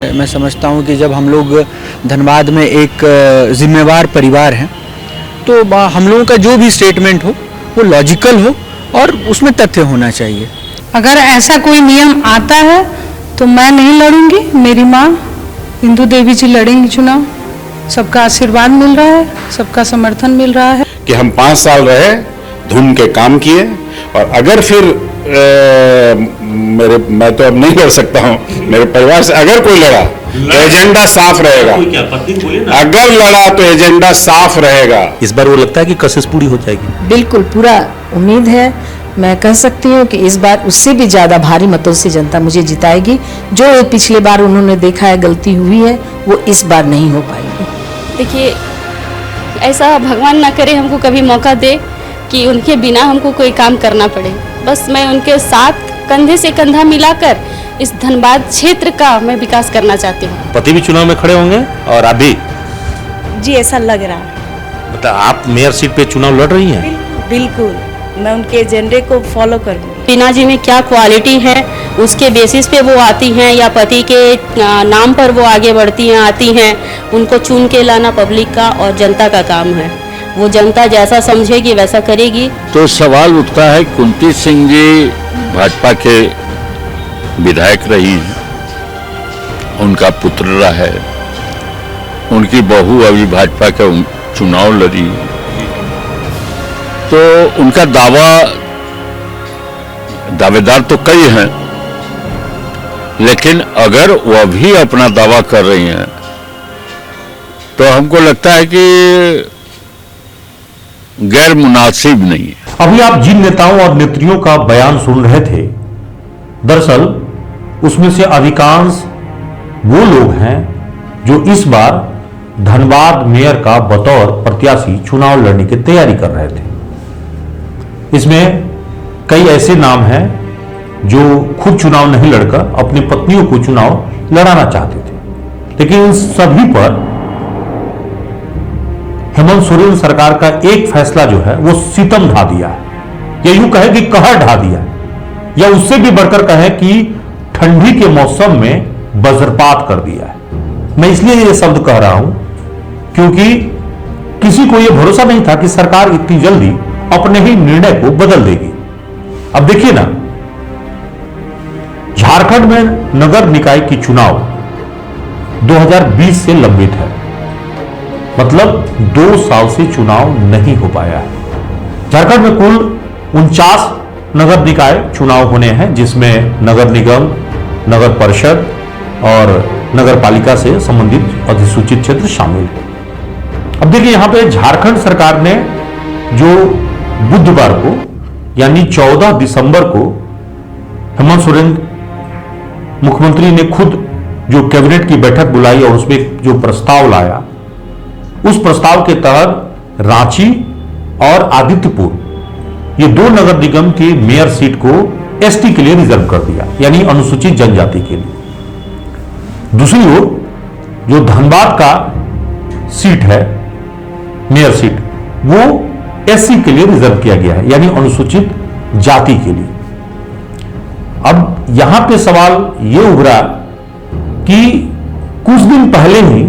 मैं समझता हूँ कि जब हम लोग धनबाद में एक जिम्मेवार परिवार हैं तो हम लोगों का जो भी स्टेटमेंट हो वो लॉजिकल हो और उसमें तथ्य होना चाहिए। अगर ऐसा कोई नियम आता है तो मैं नहीं लड़ूंगी, मेरी माँ इंदू देवी जी लड़ेंगी चुनाव। सबका आशीर्वाद मिल रहा है, सबका समर्थन मिल रहा है कि हम 5 साल रहे, धुन के काम किए और अगर फिर मैं तो अब नहीं लड़ सकता हूं, मेरे परिवार से अगर कोई लड़ा तो एजेंडा साफ रहेगा। अगर लड़ा तो एजेंडा साफ रहेगा। इस बार वो लगता है कि कशिश पूरी हो जाएगी। बिल्कुल पूरा उम्मीद है। मैं कह सकती हूँ कि इस बार उससे भी ज्यादा भारी मतों से जनता मुझे जिताएगी। जो पिछले बार उन्होंने देखा है गलती हुई है वो इस बार नहीं हो पाएगी। देखिए, ऐसा भगवान ना करे हमको कभी मौका दे कि उनके बिना हमको कोई काम करना पड़े। बस मैं उनके साथ कंधे से कंधा मिलाकर इस धनबाद क्षेत्र का मैं विकास करना चाहती हूँ। पति भी चुनाव में खड़े होंगे और आप भी? जी, ऐसा लग रहा है। मतलब आप मेयर सीट पे चुनाव लड़ रही हैं? बिल्कुल, मैं उनके एजेंडे को फॉलो करूँगी। टीना जी में क्या क्वालिटी है उसके बेसिस पे वो आती हैं या पति के नाम पर वो आगे बढ़ती हैं, आती हैं। उनको चुन के लाना पब्लिक का और जनता का काम है। वो जनता जैसा समझेगी वैसा करेगी। तो सवाल उठता है, कुंती सिंह जी भाजपा के विधायक रही हैं, उनका पुत्र रहा है, उनकी बहू अभी भाजपा का चुनाव लड़ी, तो उनका दावेदार तो कई हैं, लेकिन अगर वह भी अपना दावा कर रही हैं तो हमको लगता है कि गैर मुनासिब नहीं है। अभी आप जिन नेताओं और नेत्रियों का बयान सुन रहे थे, दरअसल उसमें से अधिकांश वो लोग हैं जो इस बार धनबाद मेयर का बतौर प्रत्याशी चुनाव लड़ने की तैयारी कर रहे थे। इसमें कई ऐसे नाम हैं जो खुद चुनाव नहीं लड़कर अपनी पत्नियों को चुनाव लड़ाना चाहते थे, लेकिन इन सभी पर हेमंत सोरेन सरकार का एक फैसला जो है वो सितम ढा दिया है, या यूं कहे कि कहर ढा दिया है, या उससे भी बढ़कर कहे कि ठंडी के मौसम में वज्रपात कर दिया है। मैं इसलिए ये शब्द कह रहा हूं क्योंकि किसी को यह भरोसा नहीं था कि सरकार इतनी जल्दी अपने ही निर्णय को बदल देगी। अब देखिए ना, झारखंड में नगर निकाय की चुनाव 2020 से लंबित है, मतलब 2 साल से चुनाव नहीं हो पाया है। झारखंड में कुल 49 नगर निकाय चुनाव होने हैं, जिसमें नगर निगम, नगर परिषद और नगर पालिका से संबंधित अधिसूचित क्षेत्र शामिल है। अब देखिए, यहां पे झारखंड सरकार ने जो बुधवार को यानी 14 दिसंबर को हेमंत सोरेन मुख्यमंत्री ने खुद जो कैबिनेट की बैठक बुलाई और उसमें जो प्रस्ताव लाया, उस प्रस्ताव के तहत रांची और आदित्यपुर ये 2 नगर निगम की मेयर सीट को एसटी के लिए रिजर्व कर दिया, यानी अनुसूचित जनजाति के लिए। दूसरी ओर जो धनबाद का सीट है, मेयर सीट, वो एससी के लिए रिजर्व किया गया है, यानी अनुसूचित जाति के लिए। अब यहां पे सवाल यह उभरा कि कुछ दिन पहले ही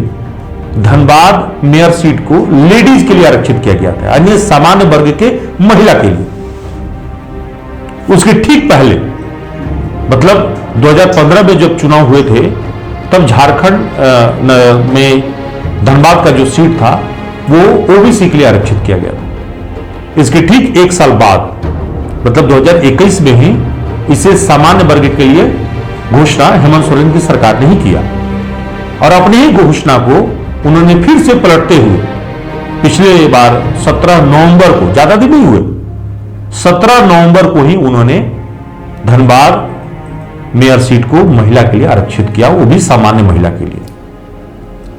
धनबाद मेयर सीट को लेडीज के लिए आरक्षित किया गया था, यानी सामान्य वर्ग के महिला के लिए। उसके ठीक पहले, मतलब 2015 में जब चुनाव हुए थे, तब झारखंड में धनबाद का जो सीट था वो ओबीसी के लिए आरक्षित किया गया था। इसके ठीक 1 साल बाद, मतलब 2021 में ही इसे सामान्य वर्ग के लिए घोषणा हेमंत सोरेन की सरकार ने ही किया, और अपनी ही घोषणा को उन्होंने फिर से पलटते हुए पिछले बार 17 नवंबर को, ज्यादा दिन नहीं हुए, 17 नवंबर को ही उन्होंने धनबाद मेयर सीट को महिला के लिए आरक्षित किया, वो भी सामान्य महिला के लिए।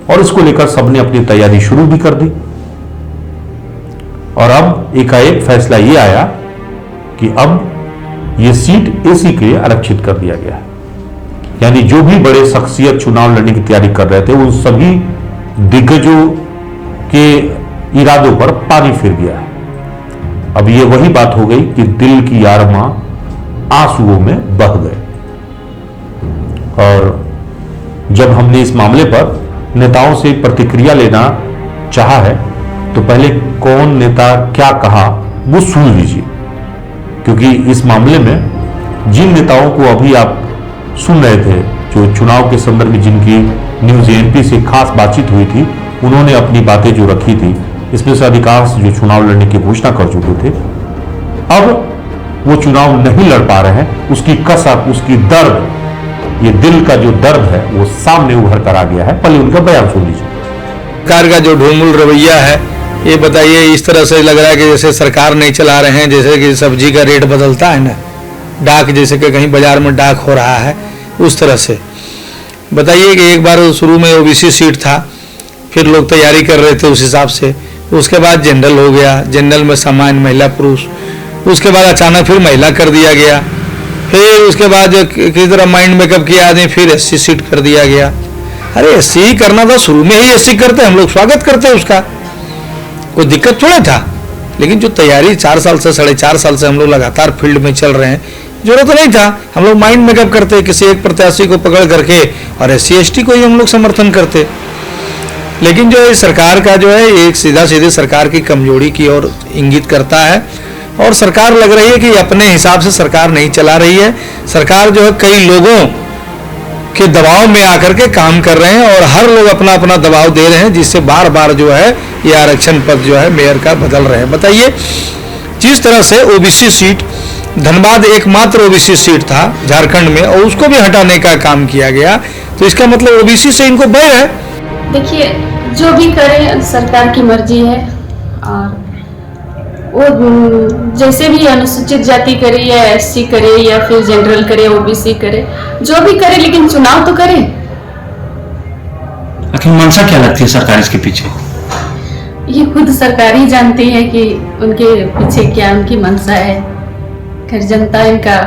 और इसको लेकर सबने अपनी तैयारी शुरू भी कर दी। और अब एकाएक फैसला यह आया कि अब यह सीट एसी के लिए आरक्षित कर दिया गया है, यानी जो भी बड़े शख्सियत चुनाव लड़ने की तैयारी कर रहे थे उन सभी दिग्गजों के इरादों पर पानी फिर गया है। अब यह वही बात हो गई कि दिल की यारमा आंसुओं में बह गए। और जब हमने इस मामले पर नेताओं से प्रतिक्रिया लेना चाहा है तो पहले कौन नेता क्या कहा वो सुन लीजिए, क्योंकि इस मामले में जिन नेताओं को अभी आप सुन रहे थे, जो चुनाव के संदर्भ में जिनकी न्यूज एएनपी से खास बातचीत हुई थी, उन्होंने अपनी बातें जो रखी थी, इसमें से अधिकांश जो चुनाव लड़ने की घोषणा कर चुके थे, अब वो चुनाव नहीं लड़ पा रहे हैं। उसकी कसक, उसकी दर्द, ये दिल का जो दर्द है वो सामने उभर कर आ गया है। पहले उनका बयान सुन लीजिए। सरकार का जो ढोंगुल रवैया है, ये बताइए, इस तरह से लग रहा है कि जैसे सरकार नहीं चला रहे हैं, जैसे कि सब्जी का रेट बदलता है ना, डाक जैसे कि कहीं बाजार में डाक हो रहा है, उस तरह से बताइए कि एक बार शुरू में ओबीसी सीट था, फिर लोग तैयारी कर रहे थे उस हिसाब से, उसके बाद जनरल हो गया, जनरल में सामान्य महिला पुरुष, उसके बाद अचानक फिर महिला कर दिया गया, फिर उसके बाद किसी तरह माइंड मेकअप किया आदमी फिर एससी सीट कर दिया गया। अरे एससी ही करना था, शुरू में ही एससी करते, हम लोग स्वागत करते हैं उसका, कोई दिक्कत थोड़ा था। लेकिन जो तैयारी 4 साल से 4.5 साल से हम लोग लगातार फील्ड में चल रहे हैं, जरूरत तो नहीं था। हम लोग माइंड मेकअप करते किसी एक प्रत्याशी को पकड़ करके और एससी एसटी को ही हम लोग समर्थन करते। लेकिन जो है सरकार का जो है एक सीधा सीधे सरकार की कमजोरी की ओर इंगित करता है, और सरकार लग रही है कि अपने हिसाब से सरकार नहीं चला रही है। सरकार जो है कई लोगों के दबाव में आकर के काम कर रहे हैं और हर लोग अपना अपना दबाव दे रहे हैं, जिससे बार बार जो है ये आरक्षण पद जो है मेयर का बदल रहे हैं। बताइए, जिस तरह से ओबीसी सीट, धनबाद एकमात्र ओबीसी सीट था झारखंड में, और उसको भी हटाने का काम किया गया, तो इसका मतलब ओबीसी से इनको बैर है। देखिए, जो भी करे सरकार की मर्जी है, और वो जैसे भी अनुसूचित जाति करे या एससी करे या फिर जनरल करे, ओबीसी करे, जो भी करे, लेकिन चुनाव तो करे। आखिर मंशा क्या लगती है सरकार इसके पीछे? ये खुद सरकार ही जानती है कि उनके पीछे क्या उनकी मंशा है। खैर, जनता इनका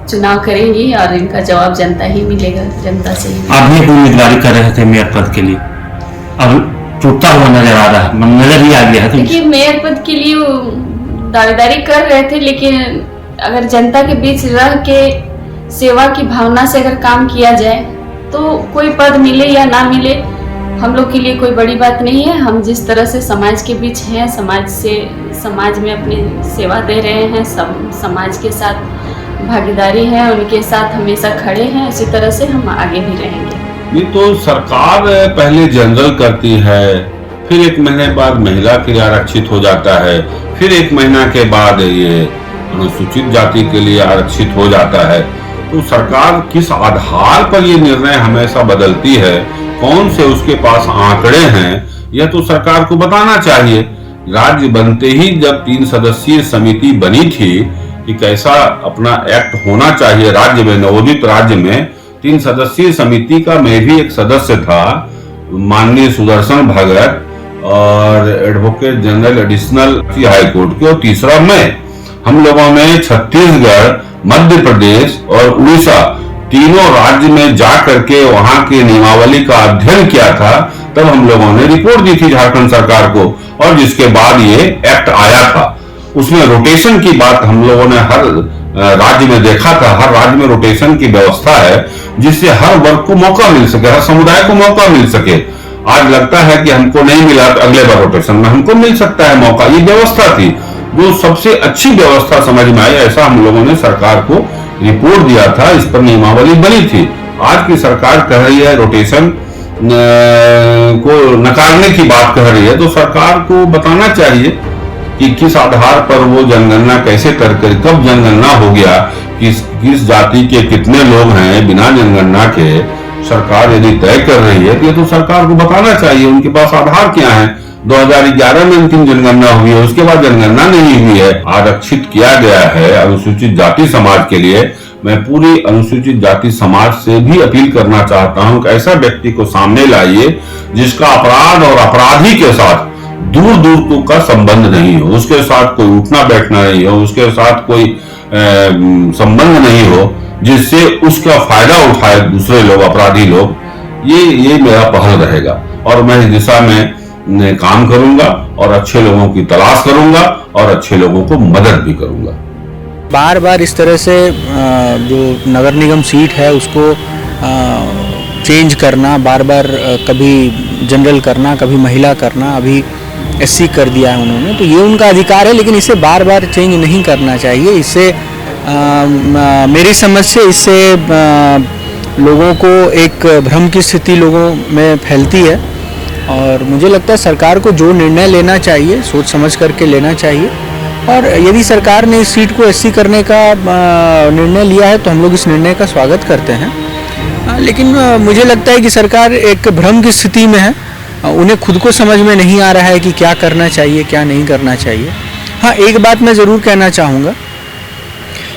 चुनाव करेंगी और इनका जवाब जनता ही मिलेगा, जनता से ही। आप भी उम्मीदवारी कर रहे थे मेयर पद के लिए, अब टूटता हुआ नजर आ रहा है, नजर ही आ गया है। देखिए, मेयर पद के लिए दावेदारी कर रहे थे, लेकिन अगर जनता के बीच रह के सेवा की भावना से अगर काम किया जाए तो कोई पद मिले या ना मिले हम लोग के लिए कोई बड़ी बात नहीं है। हम जिस तरह से समाज के बीच हैं, समाज में अपनी सेवा दे रहे हैं, समाज के साथ भागीदारी है, उनके साथ हमेशा खड़े हैं, इसी तरह से हम आगे भी रहेंगे। ये तो सरकार पहले जनरल करती है, फिर 1 महीने बाद महिला के लिए आरक्षित हो जाता है, फिर 1 महीना के बाद ये अनुसूचित जाति के लिए आरक्षित हो जाता है। तो सरकार किस आधार पर ये निर्णय हमेशा बदलती है, कौन से उसके पास आंकड़े हैं, यह तो सरकार को बताना चाहिए। राज्य बनते ही जब 3 सदस्यीय समिति बनी थी कि कैसा अपना एक्ट होना चाहिए राज्य में, नवोदित राज्य में 3 सदस्यीय समिति का मैं भी एक सदस्य था, माननीय सुदर्शन भगत और advocate general additional high court के, और तीसरा मैं। हम लोगों ने छत्तीसगढ़, मध्य प्रदेश और उड़ीसा तीनों राज्य में जा करके वहां के नियमावली का अध्ययन किया था, तब हम लोगों ने रिपोर्ट दी थी झारखंड सरकार को, और जिसके बाद ये एक्ट आया था। उसमें रोटेशन की बात हम लोगों ने हर राज्य में देखा था, हर राज्य में रोटेशन की व्यवस्था है, जिससे हर वर्ग को मौका मिल सके, हर समुदाय को मौका मिल सके। आज लगता है कि हमको नहीं मिला, तो अगले बार रोटेशन में हमको मिल सकता है मौका। ये व्यवस्था थी जो सबसे अच्छी व्यवस्था समझ में आई, ऐसा हम लोगों ने सरकार को रिपोर्ट दिया था, इस पर नियमावली बनी थी। आज की सरकार कह रही है रोटेशन को नकारने की बात कह रही है, तो सरकार को बताना चाहिए कि किस आधार पर वो जनगणना कैसे कर, कब जनगणना हो गया, किस जाति के कितने लोग हैं, बिना जनगणना के सरकार यदि तय कर रही है, तो ये तो सरकार को बताना चाहिए उनके पास आधार क्या है। 2011 में अंतिम जनगणना हुई है, उसके बाद जनगणना नहीं हुई है। आरक्षित किया गया है अनुसूचित जाति समाज के लिए। मैं पूरी अनुसूचित जाति समाज से भी अपील करना चाहता हूं कि ऐसा व्यक्ति को सामने लाइए जिसका अपराध और अपराधी के साथ दूर दूर का संबंध नहीं हो, उसके साथ कोई उठना बैठना नहीं हो, उसके साथ कोई संबंध नहीं हो, जिससे उसका फायदा उठाए दूसरे लोग, अपराधी लोग। ये मेरा पहल रहेगा और मैं इस दिशा में काम करूंगा और अच्छे लोगों की तलाश करूंगा और अच्छे लोगों को मदद भी करूंगा। बार बार इस तरह से जो नगर निगम सीट है उसको चेंज करना, बार बार कभी जनरल करना, कभी महिला करना, अभी एससी कर दिया है उन्होंने, तो ये उनका अधिकार है, लेकिन इसे बार बार चेंज नहीं करना चाहिए। इससे मेरी समझ से इससे लोगों को एक भ्रम की स्थिति लोगों में फैलती है, और मुझे लगता है सरकार को जो निर्णय लेना चाहिए सोच समझ करके लेना चाहिए, और यदि सरकार ने इस सीट को एससी करने का निर्णय लिया है तो हम लोग इस निर्णय का स्वागत करते हैं। लेकिन मुझे लगता है कि सरकार एक भ्रम की स्थिति में है, उन्हें खुद को समझ में नहीं आ रहा है कि क्या करना चाहिए क्या नहीं करना चाहिए। हाँ, एक बात मैं ज़रूर कहना चाहूँगा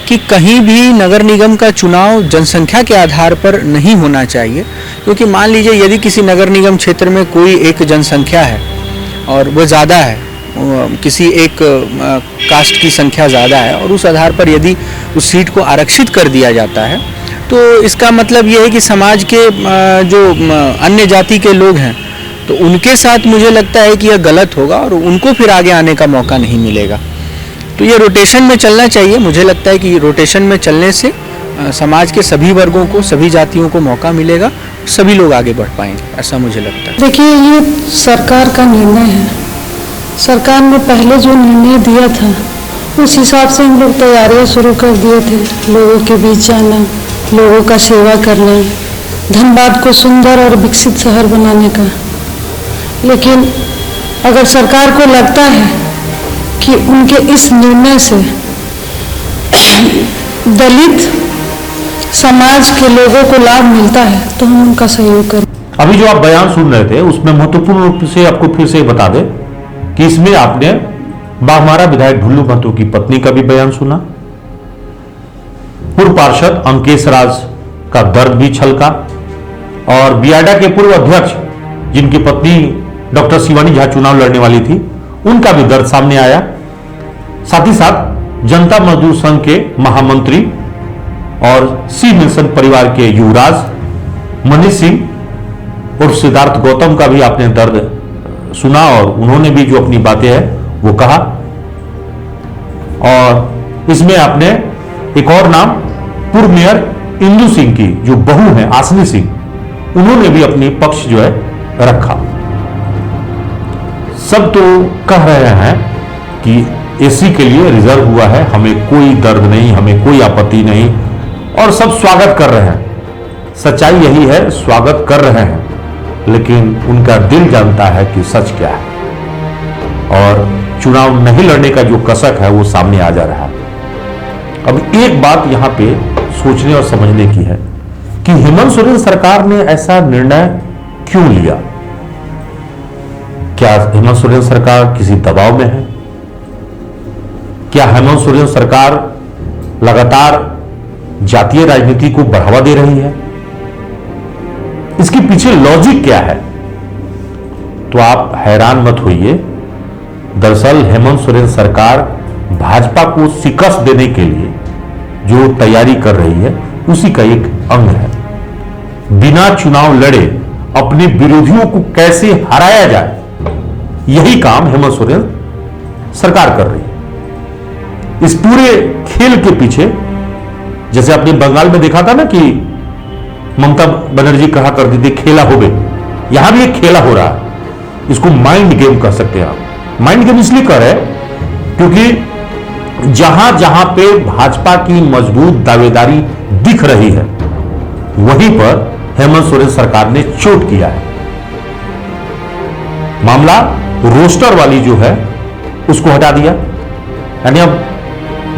कि कहीं भी नगर निगम का चुनाव जनसंख्या के आधार पर नहीं होना चाहिए, क्योंकि मान लीजिए यदि किसी नगर निगम क्षेत्र में कोई एक जनसंख्या है और वो ज़्यादा है, किसी एक कास्ट की संख्या ज़्यादा है, और उस आधार पर यदि उस सीट को आरक्षित कर दिया जाता है, तो इसका मतलब ये है कि समाज के जो अन्य जाति के लोग हैं तो उनके साथ मुझे लगता है कि यह गलत होगा और उनको फिर आगे आने का मौका नहीं मिलेगा। तो ये रोटेशन में चलना चाहिए। मुझे लगता है कि रोटेशन में चलने से समाज के सभी वर्गों को, सभी जातियों को मौका मिलेगा, सभी लोग आगे बढ़ पाएंगे, ऐसा मुझे लगता है। देखिए, ये सरकार का निर्णय है। सरकार ने पहले जो निर्णय दिया था उस हिसाब से हम लोग तैयारियां शुरू कर दिए थे, लोगों के बीच जाना, लोगों का सेवा करना, धनबाद को सुंदर और विकसित शहर बनाने का। लेकिन अगर सरकार को लगता है कि उनके इस निर्णय से दलित समाज के लोगों को लाभ मिलता है तो हम उनका सहयोग करें। अभी जो आप बयान सुन रहे थे उसमें महत्वपूर्ण रूप से आपको फिर से बता दें कि इसमें आपने बाघमारा विधायक ढुल्लू महतो की पत्नी का भी बयान सुना, पूर्व पार्षद अंकेश राज का दर्द भी छलका, और बियाडा के पूर्व अध्यक्ष जिनकी पत्नी डॉक्टर शिवानी झा चुनाव लड़ने वाली थी, उनका भी दर्द सामने आया। साथ ही साथ जनता मजदूर संघ के महामंत्री और सी मिल्सन परिवार के युवराज मनीष सिंह और सिद्धार्थ गौतम का भी आपने दर्द सुना, और उन्होंने भी जो अपनी बातें हैं वो कहा। और इसमें आपने एक और नाम पूर्व मेयर इंदू सिंह की जो बहू है आसनी सिंह, उन्होंने भी अपनी पक्ष जो है रखा। सब तो कह रहे हैं कि एसी के लिए रिजर्व हुआ है, हमें कोई दर्द नहीं, हमें कोई आपत्ति नहीं, और सब स्वागत कर रहे हैं। सच्चाई यही है, स्वागत कर रहे हैं, लेकिन उनका दिल जानता है कि सच क्या है, और चुनाव नहीं लड़ने का जो कसक है वो सामने आ जा रहा है। अब एक बात यहां पे सोचने और समझने की है कि हेमंत सोरेन सरकार ने ऐसा निर्णय क्यों लिया। क्या हेमंत सोरेन सरकार किसी दबाव में है? क्या हेमंत सोरेन सरकार लगातार जातीय राजनीति को बढ़ावा दे रही है? इसके पीछे लॉजिक क्या है? तो आप हैरान मत होइए। दरअसल हेमंत सोरेन सरकार भाजपा को शिकस्त देने के लिए जो तैयारी कर रही है उसी का एक अंग है। बिना चुनाव लड़े अपने विरोधियों को कैसे हराया जाए, यही काम हेमंत सोरेन सरकार कर रही है। इस पूरे खेल के पीछे, जैसे आपने बंगाल में देखा था ना कि ममता बनर्जी कहा करती थी खेला हो गए, यहां भी एक खेला हो रहा है। इसको माइंड गेम कह सकते हैं आप। माइंड गेम इसलिए कर रहे क्योंकि जहां जहां पे भाजपा की मजबूत दावेदारी दिख रही है वहीं पर हेमंत सोरेन सरकार ने चोट किया है। मामला रोस्टर वाली जो है उसको हटा दिया, यानी अब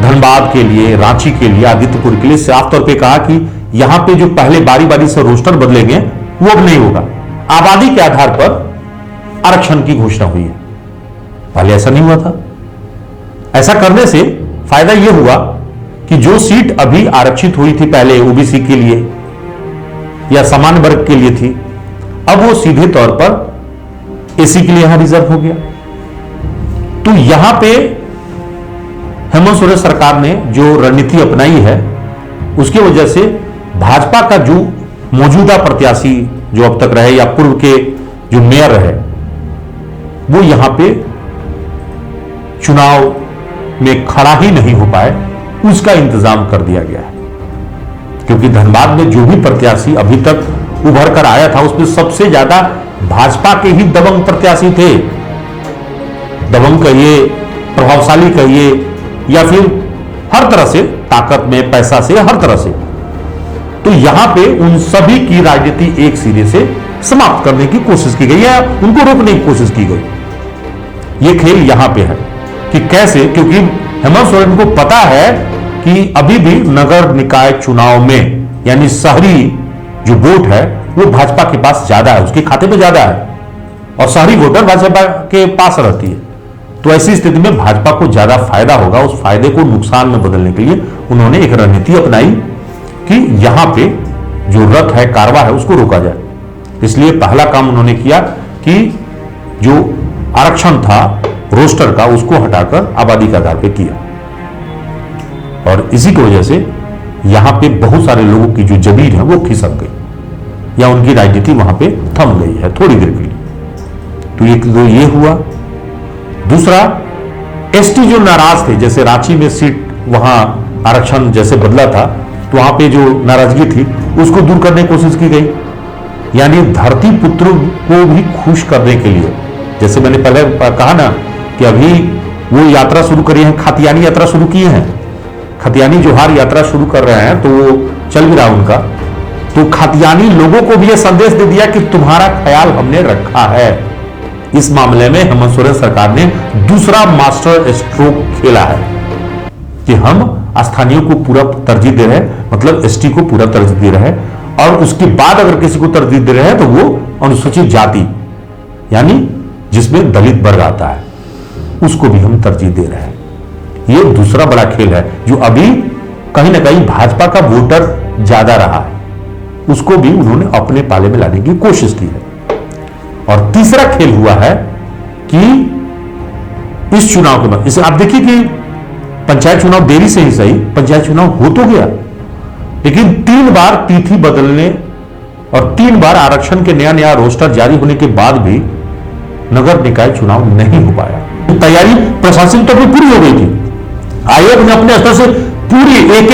धनबाद के लिए, रांची के लिए, आदित्यपुर के लिए साफ तौर पे कहा कि यहां पे जो पहले बारी बारी से रोस्टर बदलेंगे वो अब नहीं होगा। आबादी के आधार पर आरक्षण की घोषणा हुई है, पहले ऐसा नहीं हुआ था। ऐसा करने से फायदा यह हुआ कि जो सीट अभी आरक्षित हुई थी पहले ओबीसी के लिए या सामान्य वर्ग के लिए थी, अब वो सीधे तौर पर एसी के लिए यहां रिजर्व हो गया। तो यहां पे हेमंत सोरेन सरकार ने जो रणनीति अपनाई है उसकी वजह से भाजपा का जो मौजूदा प्रत्याशी जो अब तक रहे या पूर्व के जो मेयर रहे वो यहां पे चुनाव में खड़ा ही नहीं हो पाए, उसका इंतजाम कर दिया गया है। क्योंकि धनबाद में जो भी प्रत्याशी अभी तक उभर कर आया था उसमें सबसे ज्यादा भाजपा के ही दबंग प्रत्याशी थे। दबंग कहिए, प्रभावशाली कहिए, या फिर हर तरह से ताकत में, पैसा से, हर तरह से। तो यहां पे उन सभी की राजनीति एक सिरे से समाप्त करने की कोशिश की गई है, उनको रोकने की कोशिश की गई। ये खेल यहां पे है कि कैसे, क्योंकि हेमंत सोरेन को पता है कि अभी भी नगर निकाय चुनाव में यानी शहरी जो वोट है वो भाजपा के पास ज्यादा है, उसके खाते में ज्यादा है, और शहरी वोटर भाजपा के पास रहती है। तो ऐसी स्थिति में भाजपा को ज्यादा फायदा होगा। उस फायदे को नुकसान में बदलने के लिए उन्होंने एक रणनीति अपनाई कि यहां पे जो रथ है, कारवा है, उसको रोका जाए। इसलिए पहला काम उन्होंने किया कि जो आरक्षण था रोस्टर का, उसको हटाकर आबादी के आधार पर किया, और इसी की वजह से यहां पे बहुत सारे लोगों की जो जमीन है वो खिसक गई, या उनकी राजनीति वहां पे थम गई है थोड़ी देर के लिए। तो एक तो ये हुआ। दूसरा, एसटी जो नाराज थे, जैसे रांची में सीट वहां आरक्षण जैसे बदला था, तो वहां पे जो नाराजगी थी उसको दूर करने की कोशिश की गई। यानी धरती पुत्र को भी खुश करने के लिए, जैसे मैंने पहले कहा ना कि अभी वो यात्रा शुरू करी है, खातियानी यात्रा शुरू की है, खतियानी जोहार यात्रा शुरू कर रहे हैं, तो वो चल भी रहा उनका। तो खतियानी लोगों को भी यह संदेश दे दिया कि तुम्हारा ख्याल हमने रखा है। इस मामले में हेमंत सोरेन सरकार ने दूसरा मास्टर स्ट्रोक खेला है कि हम स्थानीय को पूरा तरजीह दे रहे हैं, मतलब एसटी को पूरा तरजीह दे रहे हैं, और उसके बाद अगर किसी को तरजीह दे रहे हैं तो वो अनुसूचित जाति यानी जिसमें दलित वर्ग आता है उसको भी हम तरजीह दे रहे हैं। ये दूसरा बड़ा खेल है जो अभी कहीं ना कहीं भाजपा का वोटर ज्यादा रहा है, उसको भी उन्होंने अपने पाले में लाने की कोशिश की है। और तीसरा खेल हुआ है कि इस चुनाव के बाद, इसे आप देखिए कि पंचायत चुनाव देरी से ही सही, पंचायत चुनाव हो तो गया, लेकिन 3 बार तिथि बदलने और 3 बार आरक्षण के नया रोस्टर जारी होने के बाद भी नगर निकाय चुनाव नहीं हो पाया। तो तैयारी प्रशासनिक तौर पर पूरी हो गई थी, आयोग ने अपने स्तर से पूरी एक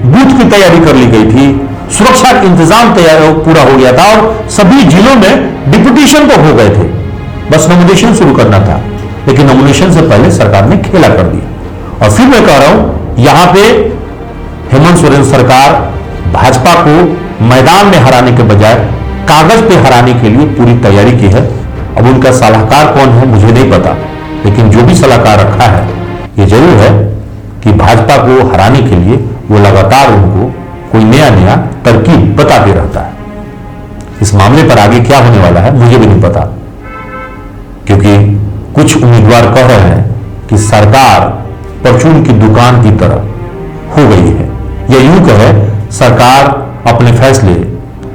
बूथ की तैयारी कर ली गई थी, सुरक्षा का इंतजाम तैयार पूरा हो गया था, और सभी जिलों में डिप्यूटेशन तो हो गए थे, बस नॉमिनेशन शुरू करना था। लेकिन नॉमिनेशन से पहले सरकार ने खेला कर दिया। और फिर मैं कह रहा हूं, यहां पे हेमंत सोरेन सरकार भाजपा को मैदान में हराने के बजाय कागज पे हराने के लिए पूरी तैयारी की है। अब उनका सलाहकार कौन है मुझे नहीं पता, लेकिन जो भी सलाहकार रखा है ये जरूर है कि भाजपा को हराने के लिए वो लगातार उनको कोई नया तरकीब बताते रहता है। इस मामले पर आगे क्या होने वाला है मुझे भी नहीं पता, क्योंकि कुछ उम्मीदवार कह रहे हैं कि सरकार परचून की दुकान की तरह हो गई है, या यूं कहे सरकार अपने फैसले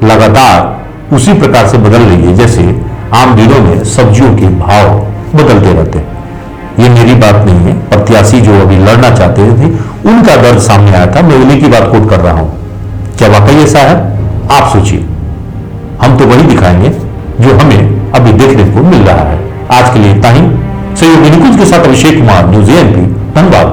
लगातार उसी प्रकार से बदल रही है जैसे आम दिनों में सब्जियों के भाव बदलते रहते हैं। ये मेरी बात नहीं है, प्रत्याशी जो अभी लड़ना चाहते थे उनका दर्द सामने आया था, मैं उन्हीं की बात कोट कर रहा हूं। क्या वाकई ऐसा है? आप सोचिए, हम तो वही दिखाएंगे जो हमें अभी देखने को मिल रहा है। आज के लिए इतना ही। सहयोगी निकुंज के साथ अभिषेक कुमार, न्यूज़ एएनपी, धन्यवाद।